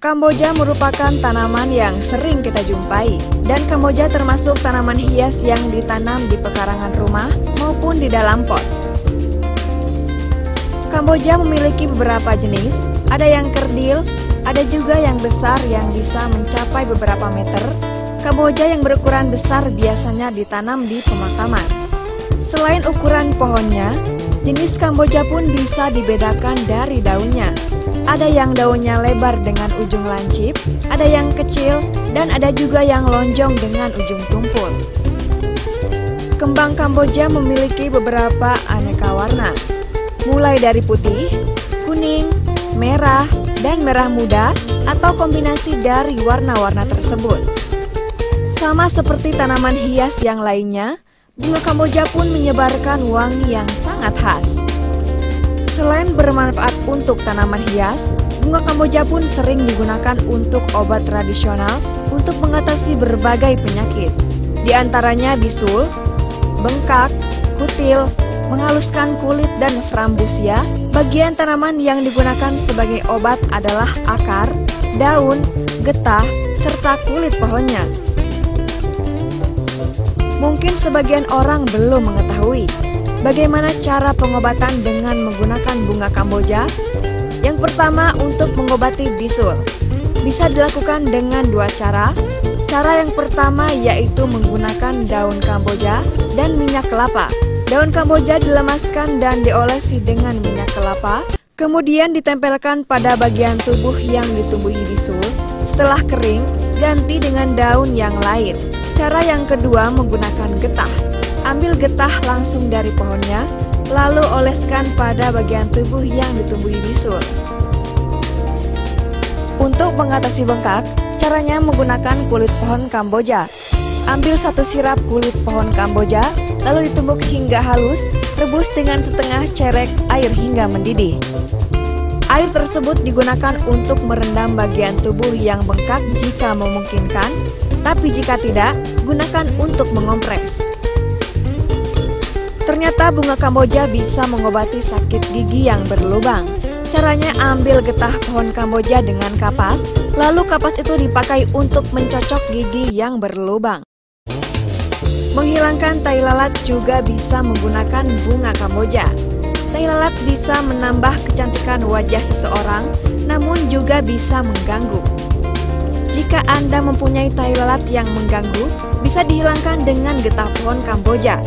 Kamboja merupakan tanaman yang sering kita jumpai, dan kamboja termasuk tanaman hias yang ditanam di pekarangan rumah maupun di dalam pot. Kamboja memiliki beberapa jenis, ada yang kerdil, ada juga yang besar yang bisa mencapai beberapa meter. Kamboja yang berukuran besar biasanya ditanam di pemakaman. Selain ukuran pohonnya, jenis kamboja pun bisa dibedakan dari daunnya. Ada yang daunnya lebar dengan ujung lancip, ada yang kecil, dan ada juga yang lonjong dengan ujung tumpul. Kembang kamboja memiliki beberapa aneka warna, mulai dari putih, kuning, merah, dan merah muda, atau kombinasi dari warna-warna tersebut. Sama seperti tanaman hias yang lainnya, bunga kamboja pun menyebarkan wangi yang sangat khas. Selain bermanfaat untuk tanaman hias, bunga kamboja pun sering digunakan untuk obat tradisional untuk mengatasi berbagai penyakit. Di antaranya bisul, bengkak, kutil, menghaluskan kulit, dan frambusia. Bagian tanaman yang digunakan sebagai obat adalah akar, daun, getah, serta kulit pohonnya. Mungkin sebagian orang belum mengetahui bagaimana cara pengobatan dengan menggunakan bunga kamboja. Yang pertama, untuk mengobati bisul. Bisa dilakukan dengan dua cara. Cara yang pertama yaitu menggunakan daun kamboja dan minyak kelapa. Daun kamboja dilemaskan dan diolesi dengan minyak kelapa, kemudian ditempelkan pada bagian tubuh yang ditumbuhi bisul. Setelah kering, ganti dengan daun yang lain. Cara yang kedua menggunakan getah. Ambil getah langsung dari pohonnya, lalu oleskan pada bagian tubuh yang ditumbuhi bisul. Untuk mengatasi bengkak, caranya menggunakan kulit pohon kamboja. Ambil 1 sirap kulit pohon kamboja, lalu ditumbuk hingga halus, rebus dengan setengah cerek air hingga mendidih. Air tersebut digunakan untuk merendam bagian tubuh yang bengkak jika memungkinkan, tapi jika tidak, gunakan untuk mengompres. Ternyata bunga kamboja bisa mengobati sakit gigi yang berlubang. Caranya ambil getah pohon kamboja dengan kapas, lalu kapas itu dipakai untuk mencocok gigi yang berlubang. Menghilangkan tai lalat juga bisa menggunakan bunga kamboja. Tai lalat bisa menambah kecantikan wajah seseorang, namun juga bisa mengganggu. Jika Anda mempunyai tai lalat yang mengganggu, bisa dihilangkan dengan getah pohon kamboja.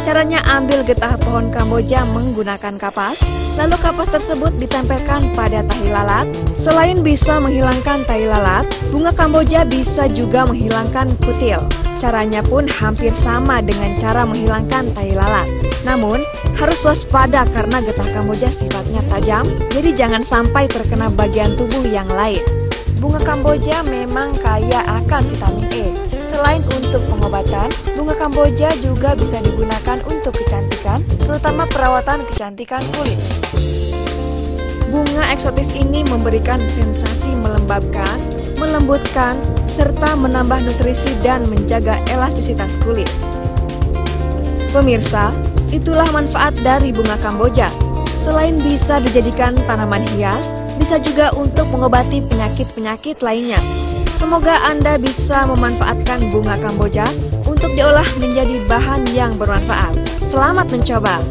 Caranya ambil getah pohon kamboja menggunakan kapas, lalu kapas tersebut ditempelkan pada tahi lalat. Selain bisa menghilangkan tai lalat, bunga kamboja bisa juga menghilangkan kutil. Caranya pun hampir sama dengan cara menghilangkan tai lalat. Namun, harus waspada karena getah kamboja sifatnya tajam, jadi jangan sampai terkena bagian tubuh yang lain. Bunga kamboja memang kaya akan vitamin E. Selain untuk pengobatan, bunga kamboja juga bisa digunakan untuk kecantikan, terutama perawatan kecantikan kulit. Bunga eksotis ini memberikan sensasi melembabkan, melembutkan, serta menambah nutrisi dan menjaga elastisitas kulit. Pemirsa, itulah manfaat dari bunga kamboja. Selain bisa dijadikan tanaman hias, bisa juga untuk mengobati penyakit-penyakit lainnya. Semoga Anda bisa memanfaatkan bunga kamboja untuk diolah menjadi bahan yang bermanfaat. Selamat mencoba!